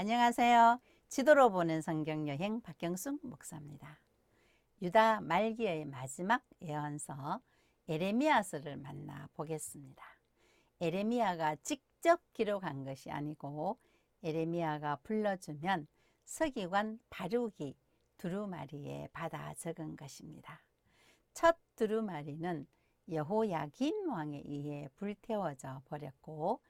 안녕하세요. 지도로 보는 성경여행 박경숙 목사입니다. 유다 말기의 마지막 예언서 에레미야서를 만나 보겠습니다. 에레미야가 직접 기록한 것이 아니고 에레미야가 불러주면 서기관 바룩이 두루마리에 받아 적은 것입니다. 첫 두루마리는 여호야긴 왕에 의해 불태워져 버렸고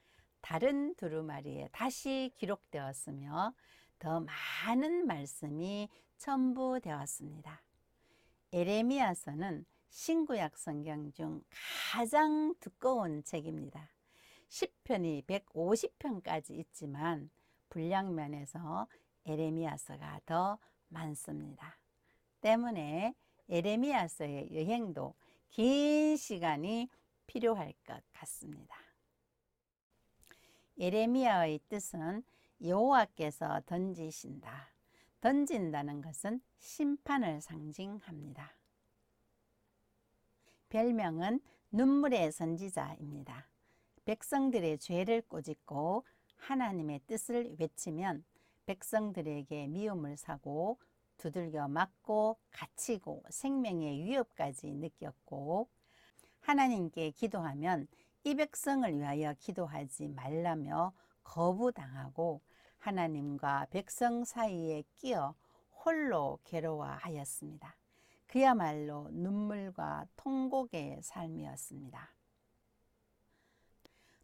다른 두루마리에 다시 기록되었으며 더 많은 말씀이 첨부되었습니다. 에레미야서는 신구약 성경 중 가장 두꺼운 책입니다. 10편이 150편까지 있지만 분량면에서 에레미야서가 더 많습니다. 때문에 에레미야서의 여행도 긴 시간이 필요할 것 같습니다. 에레미야의 뜻은 여호와께서 던지신다. 던진다는 것은 심판을 상징합니다. 별명은 눈물의 선지자입니다. 백성들의 죄를 꾸짖고 하나님의 뜻을 외치면 백성들에게 미움을 사고 두들겨 맞고 갇히고 생명의 위협까지 느꼈고 하나님께 기도하면 이 백성을 위하여 기도하지 말라며 거부당하고 하나님과 백성 사이에 끼어 홀로 괴로워하였습니다. 그야말로 눈물과 통곡의 삶이었습니다.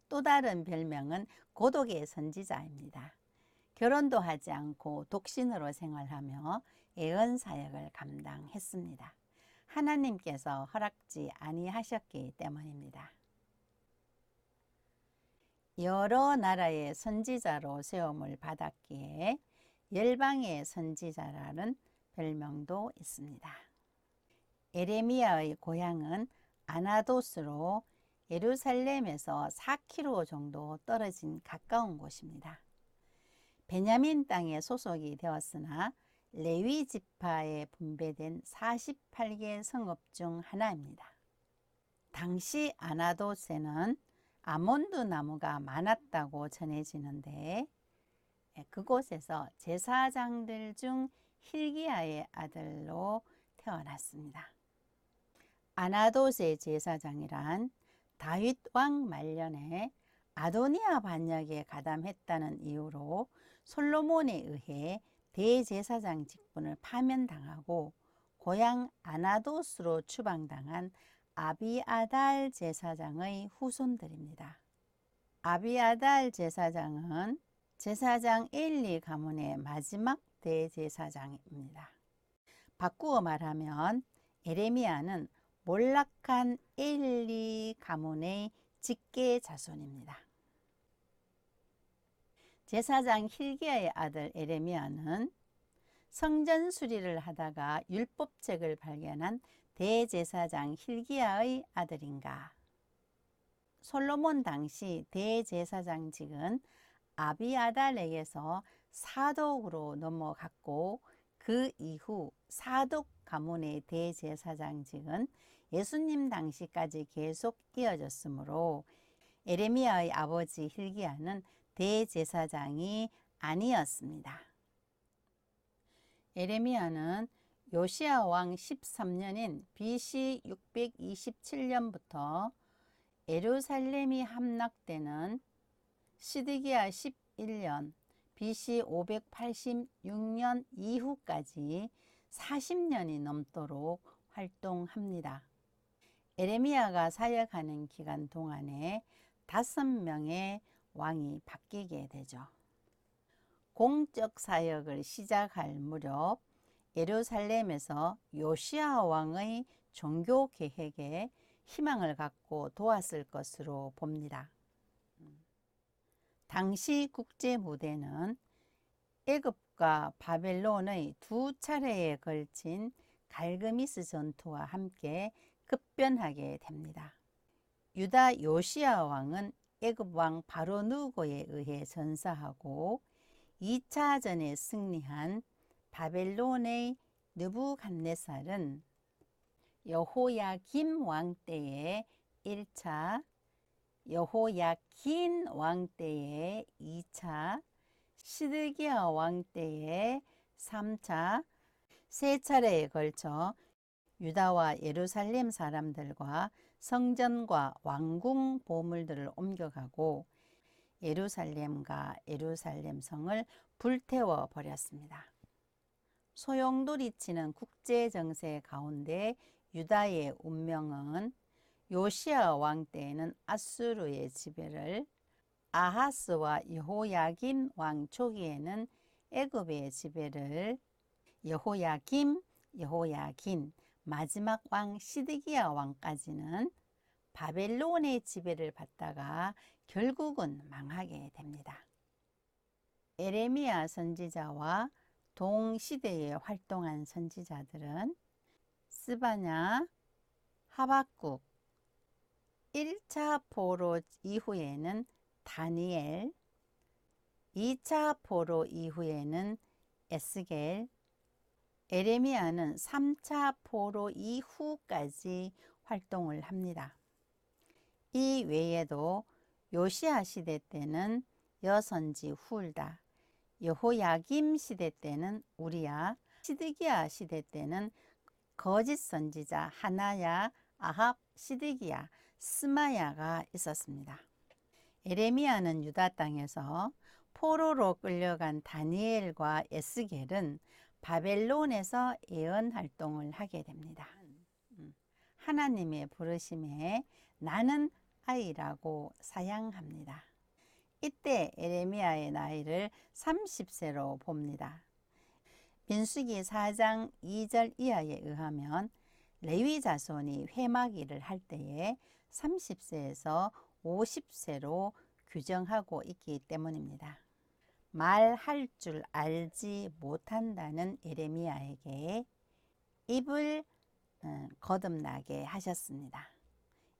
또 다른 별명은 고독의 선지자입니다. 결혼도 하지 않고 독신으로 생활하며 예언 사역을 감당했습니다. 하나님께서 허락지 아니하셨기 때문입니다. 여러 나라의 선지자로 세움을 받았기에 열방의 선지자라는 별명도 있습니다. 에레미야의 고향은 아나도스로 예루살렘에서 4km 정도 떨어진 가까운 곳입니다. 베냐민 땅에 소속이 되었으나 레위 지파에 분배된 48개 성읍 중 하나입니다. 당시 아나도스에는 아몬드 나무가 많았다고 전해지는데 그곳에서 제사장들 중 힐기야의 아들로 태어났습니다. 아나도스의 제사장이란 다윗 왕 말년에 아도니아 반역에 가담했다는 이유로 솔로몬에 의해 대제사장 직분을 파면당하고 고향 아나도스로 추방당한 아비아달 제사장의 후손들입니다. 아비아달 제사장은 제사장 엘리 가문의 마지막 대제사장입니다. 바꾸어 말하면 에레미야는 몰락한 엘리 가문의 직계 자손입니다. 제사장 힐기야의 아들 에레미야는 성전 수리를 하다가 율법책을 발견한 대제사장 힐기야의 아들인가? 솔로몬 당시 대제사장직은 아비아달에게서 사독으로 넘어갔고 그 이후 사독 가문의 대제사장직은 예수님 당시까지 계속 이어졌으므로 에레미야의 아버지 힐기야는 대제사장이 아니었습니다. 에레미야는 요시야 왕 13년인 BC 627년부터 예루살렘이 함락되는 시드기야 11년 BC 586년 이후까지 40년이 넘도록 활동합니다. 에레미야가 사역하는 기간 동안에 5명의 왕이 바뀌게 되죠. 공적 사역을 시작할 무렵 예루살렘에서 요시야 왕의 종교 계획에 희망을 갖고 도왔을 것으로 봅니다. 당시 국제 무대는 애굽과 바벨론의 2차례에 걸친 갈그미스 전투와 함께 급변하게 됩니다. 유다 요시야 왕은 애굽 왕 바로누고에 의해 전사하고 2차전에 승리한 바벨론의 느부갓네살은 여호야김 왕 때에 1차, 여호야긴 왕 때에 2차, 시드기야 왕 때에 3차, 세 차례에 걸쳐 유다와 예루살렘 사람들과 성전과 왕궁 보물들을 옮겨가고 예루살렘과 예루살렘 성을 불태워 버렸습니다. 소용돌이치는 국제 정세 가운데 유다의 운명은 요시야 왕 때에는 아수르의 지배를, 아하스와 여호야긴 왕 초기에는 애굽의 지배를, 여호야긴, 마지막 왕 시드기야 왕까지는 바벨론의 지배를 받다가 결국은 망하게 됩니다. 에레미야 선지자와 동시대에 활동한 선지자들은 스바냐, 하박국, 1차 포로 이후에는 다니엘, 2차 포로 이후에는 에스겔, 에레미야는 3차 포로 이후까지 활동을 합니다. 이 외에도 요시야 시대 때는 여선지 훌다, 여호야김 시대 때는 우리야, 시드기야 시대 때는 거짓 선지자 하나야, 아합, 시드기야, 스마야가 있었습니다. 에레미야는 유다 땅에서 포로로 끌려간 다니엘과 에스겔은 바벨론에서 예언 활동을 하게 됩니다. 하나님의 부르심에 나는 아이라고 사양합니다. 이때 에레미야의 나이를 30세로 봅니다. 민수기 4장 2절 이하에 의하면 레위 자손이 회막일을 할 때에 30세에서 50세로 규정하고 있기 때문입니다. 말할 줄 알지 못한다는 에레미야에게 입을 거듭나게 하셨습니다.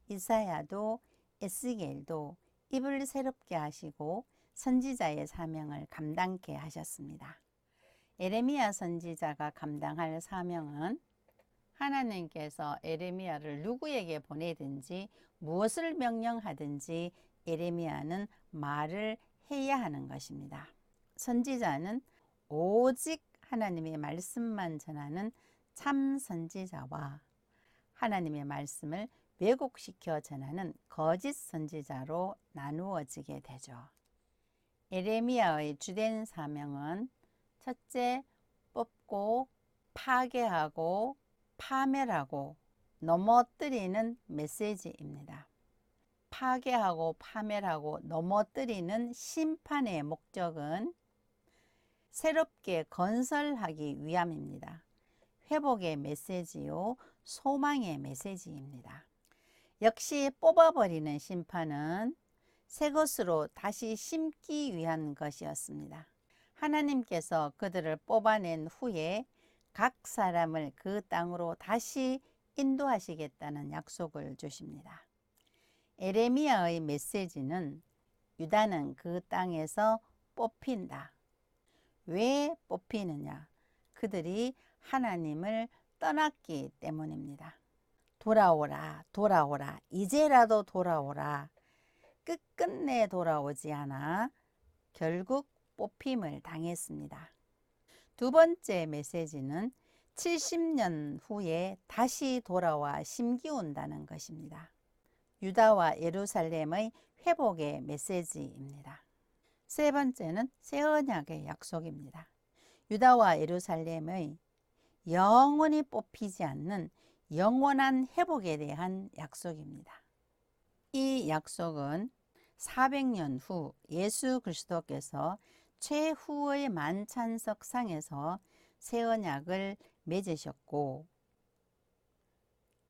이사야도 에스겔도 입을 새롭게 하시고 선지자의 사명을 감당케 하셨습니다. 에레미야 선지자가 감당할 사명은 하나님께서 에레미야를 누구에게 보내든지 무엇을 명령하든지 에레미야는 말을 해야 하는 것입니다. 선지자는 오직 하나님의 말씀만 전하는 참 선지자와 하나님의 말씀을 왜곡시켜 전하는 거짓 선지자로 나누어지게 되죠. 에레미야의 주된 사명은 첫째, 뽑고 파괴하고 파멸하고 넘어뜨리는 메시지입니다. 파괴하고 파멸하고 넘어뜨리는 심판의 목적은 새롭게 건설하기 위함입니다. 회복의 메시지요, 소망의 메시지입니다. 역시 뽑아버리는 심판은 새 것으로 다시 심기 위한 것이었습니다. 하나님께서 그들을 뽑아낸 후에 각 사람을 그 땅으로 다시 인도하시겠다는 약속을 주십니다. 에레미야의 메시지는 유다는 그 땅에서 뽑힌다. 왜 뽑히느냐? 그들이 하나님을 떠났기 때문입니다. 돌아오라, 돌아오라, 이제라도 돌아오라. 끝끝내 돌아오지 않아 결국 뽑힘을 당했습니다. 두 번째 메시지는 70년 후에 다시 돌아와 심기운다는 것입니다. 유다와 예루살렘의 회복의 메시지입니다. 세 번째는 새 언약의 약속입니다. 유다와 예루살렘의 영원히 뽑히지 않는 영원한 회복에 대한 약속입니다. 이 약속은 400년 후 예수 그리스도께서 최후의 만찬석 상에서 새 언약을 맺으셨고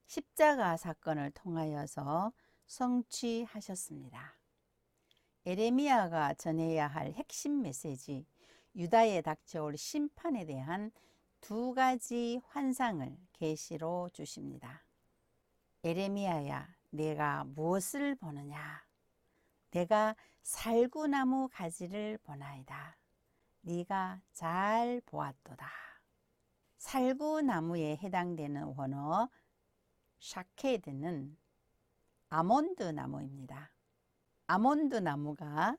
십자가 사건을 통하여서 성취하셨습니다. 에레미야가 전해야 할 핵심 메시지, 유다에 닥쳐올 심판에 대한 두 가지 환상을 계시로 주십니다. 에레미야야, 내가 무엇을 보느냐? 내가 살구나무 가지를 보나이다. 네가 잘 보았도다. 살구나무에 해당되는 원어 샤케드는 아몬드 나무입니다. 아몬드 나무가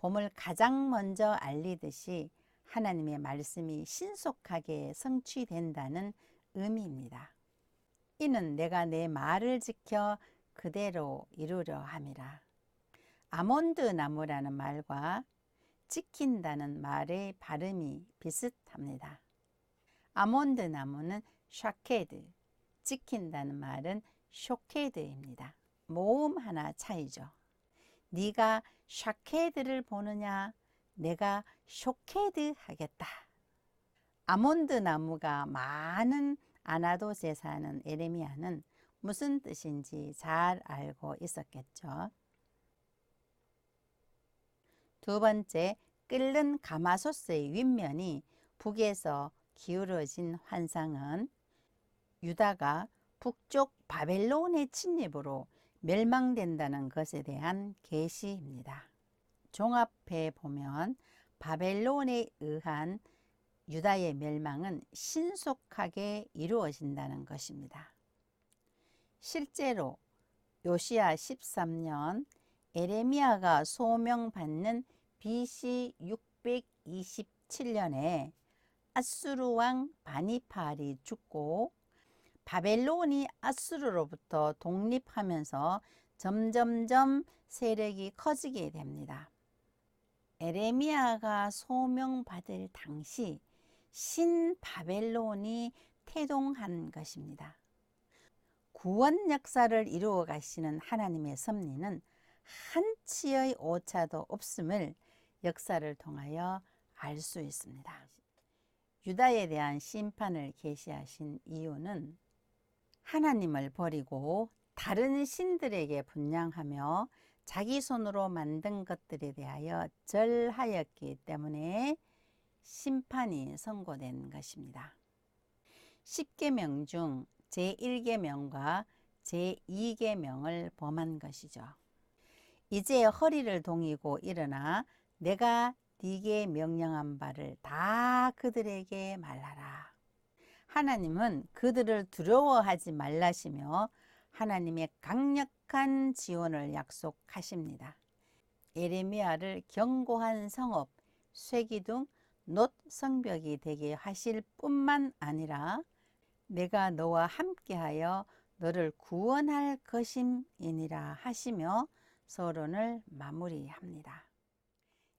봄을 가장 먼저 알리듯이 하나님의 말씀이 신속하게 성취된다는 의미입니다. 이는 내가 내 말을 지켜 그대로 이루려 함이라. 아몬드 나무라는 말과 지킨다는 말의 발음이 비슷합니다. 아몬드 나무는 샤케드, 지킨다는 말은 쇼케드입니다. 모음 하나 차이죠. 네가 샤케드를 보느냐, 내가 쇼케드 하겠다. 아몬드 나무가 많은 아나돗에 사는 에레미야는 무슨 뜻인지 잘 알고 있었겠죠. 두 번째, 끓는 가마솥의 윗면이 북에서 기울어진 환상은 유다가 북쪽 바벨론의 침입으로 멸망된다는 것에 대한 계시입니다. 종합해 보면 바벨론에 의한 유다의 멸망은 신속하게 이루어진다는 것입니다. 실제로 요시야 13년 에레미야가 소명받는 BC 627년에 아수르 왕 바니팔이 죽고 바벨론이 아수르로부터 독립하면서 점점점 세력이 커지게 됩니다. 에레미야가 소명받을 당시 신바벨론이 태동한 것입니다. 구원 역사를 이루어 가시는 하나님의 섭리는 한치의 오차도 없음을 역사를 통하여 알 수 있습니다. 유다에 대한 심판을 계시하신 이유는 하나님을 버리고 다른 신들에게 분향하며 자기 손으로 만든 것들에 대하여 절하였기 때문에 심판이 선고된 것입니다. 10계명 중 제1계명과 제2계명을 범한 것이죠. 이제 허리를 동이고 일어나 내가 네게 명령한 바를 다 그들에게 말하라. 하나님은 그들을 두려워하지 말라시며 하나님의 강력한 지원을 약속하십니다. 에레미야를 견고한 성읍, 쇠기둥, 놋 성벽이 되게 하실 뿐만 아니라 내가 너와 함께하여 너를 구원할 것임이니라 하시며 서론을 마무리합니다.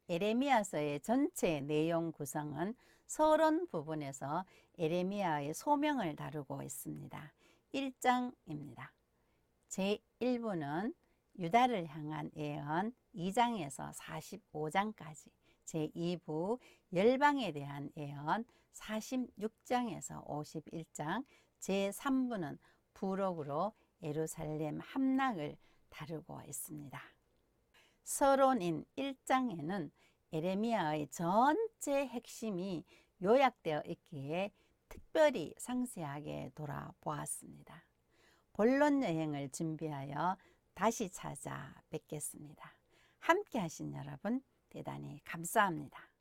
에레미야서의 전체 내용 구성은 서론 부분에서 에레미야의 소명을 다루고 있습니다. 1장입니다. 제1부는 유다를 향한 예언 2장에서 45장까지, 제2부 열방에 대한 예언 46장에서 51장, 제3부는 부록으로 예루살렘 함락을 다루고 있습니다. 서론인 1장에는 에레미야의 전체 핵심이 요약되어 있기에 특별히 상세하게 돌아보았습니다. 본론 여행을 준비하여 다시 찾아뵙겠습니다. 함께 하신 여러분 대단히 감사합니다.